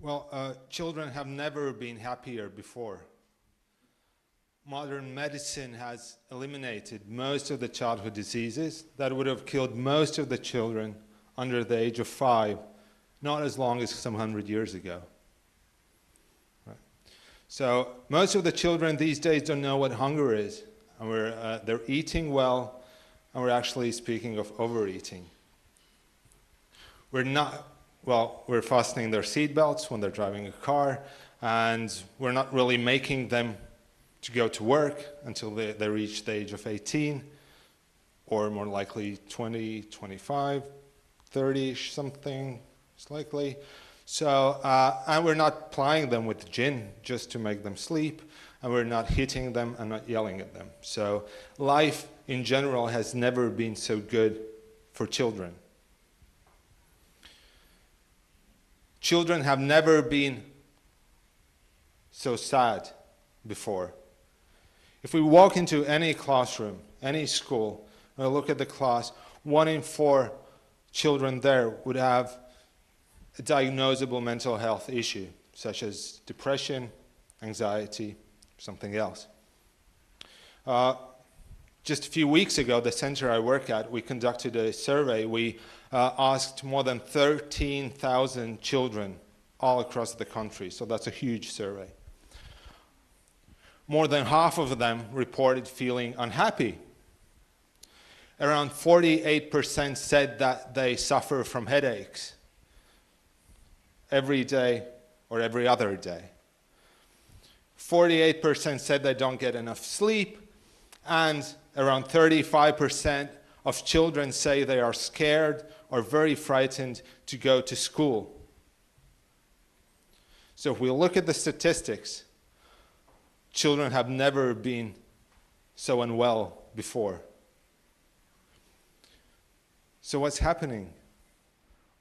Well, children have never been happier before. Modern medicine has eliminated most of the childhood diseases that would have killed most of the children under the age of 5, not as long as some 100 years ago. Right. So most of the children these days don't know what hunger is, and they're eating well, and we're actually speaking of overeating. We're fastening their seatbelts when they're driving a car, and we're not really making them to go to work until they reach the age of 18, or more likely 20, 25, 30-ish, something, it's likely. So, and we're not plying them with gin just to make them sleep, and we're not hitting them and not yelling at them. So life in general has never been so good for children. Children have never been so sad before. If we walk into any classroom, any school, and look at the class, 1 in 4 children there would have a diagnosable mental health issue, such as depression, anxiety, something else. Just a few weeks ago, the center I work at, we conducted a survey. We asked more than 13,000 children all across the country, so that's a huge survey. More than half of them reported feeling unhappy. Around 48% said that they suffer from headaches every day or every other day. 48% said they don't get enough sleep, and around 35% of children say they are scared or very frightened to go to school. So if we look at the statistics, children have never been so unwell before. So what's happening?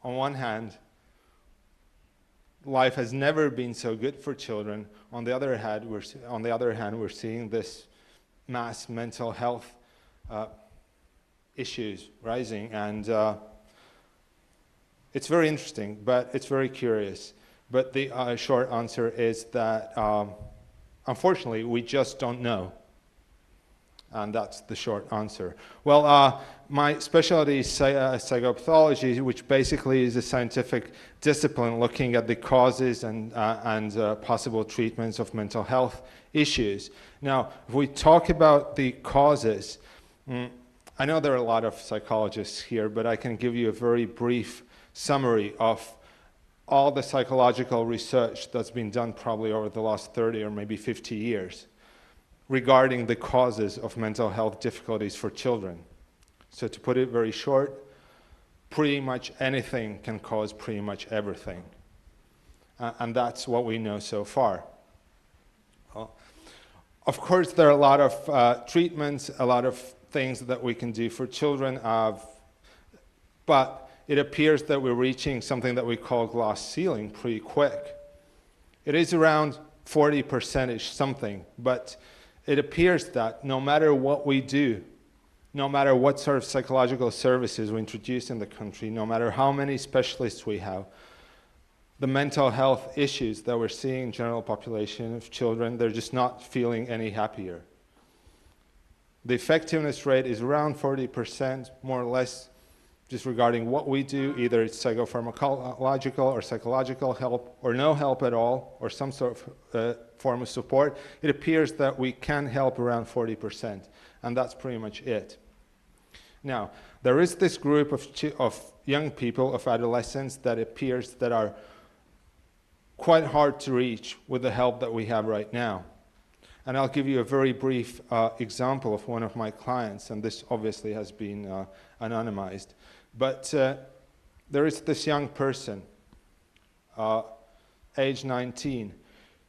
On one hand, life has never been so good for children. On the other hand, we're seeing this mass mental health issues rising, and it's very interesting, but it's very curious. But the short answer is that unfortunately, we just don't know. And that's the short answer. Well, my specialty is psychopathology, which basically is a scientific discipline looking at the causes and possible treatments of mental health issues. Now, if we talk about the causes, I know there are a lot of psychologists here, but I can give you a very brief summary of all the psychological research that's been done probably over the last 30 or maybe 50 years regarding the causes of mental health difficulties for children. So to put it very short, pretty much anything can cause pretty much everything. And that's what we know so far. Well, of course, there are a lot of treatments, a lot of things that we can do for children, but it appears that we're reaching something that we call glass ceiling pretty quick. It is around 40%-ish something, but it appears that no matter what we do, no matter what sort of psychological services we introduce in the country, no matter how many specialists we have, the mental health issues that we're seeing in general population of children, they're just not feeling any happier. The effectiveness rate is around 40%, more or less, just regarding what we do, either it's psychopharmacological or psychological help, or no help at all, or some sort of form of support. It appears that we can help around 40%, and that's pretty much it. Now, there is this group of young people, of adolescents, that appears that are quite hard to reach with the help that we have right now. And I'll give you a very brief example of one of my clients, and this obviously has been anonymized. But there is this young person, age 19,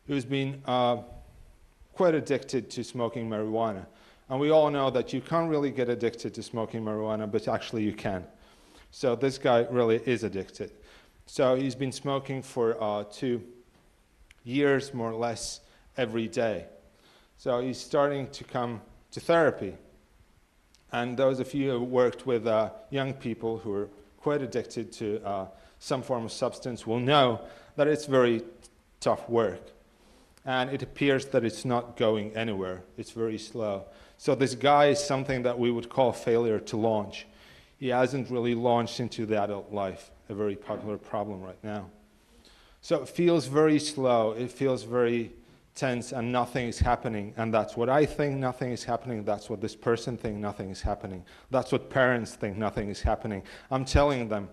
who's been quite addicted to smoking marijuana. And we all know that you can't really get addicted to smoking marijuana, but actually you can. So this guy really is addicted. So he's been smoking for 2 years, more or less, every day. So he's starting to come to therapy. And those of you who worked with young people who are quite addicted to some form of substance will know that it's very tough work. And it appears that it's not going anywhere. It's very slow. So this guy is something that we would call failure to launch. He hasn't really launched into the adult life, a very popular problem right now. So it feels very slow. It feels very tense, and nothing is happening. And that's what I think, nothing is happening. That's what this person thinks, nothing is happening. That's what parents think, nothing is happening. I'm telling them,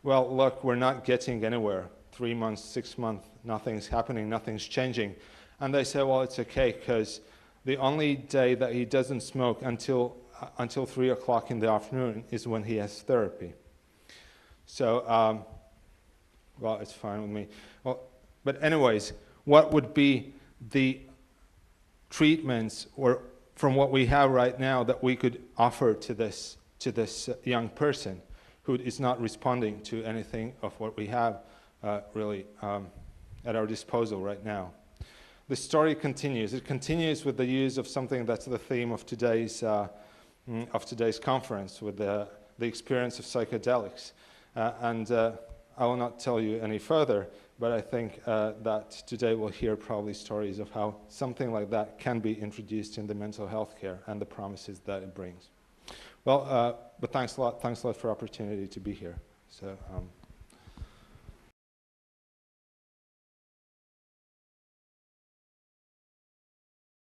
well, look, we're not getting anywhere. 3 months, 6 months, nothing's happening, nothing's changing. And they say, well, it's okay, because the only day that he doesn't smoke until 3 o'clock in the afternoon is when he has therapy. So, well, it's fine with me. Well, but anyways, what would be the treatments, or from what we have right now, that we could offer to this young person who is not responding to anything of what we have really at our disposal right now? The story continues. It continues with the use of something that's the theme of today's conference, with the experience of psychedelics. I will not tell you any further, but I think that today we'll hear probably stories of how something like that can be introduced in the mental health care and the promises that it brings. Well, but thanks a lot for the opportunity to be here. So.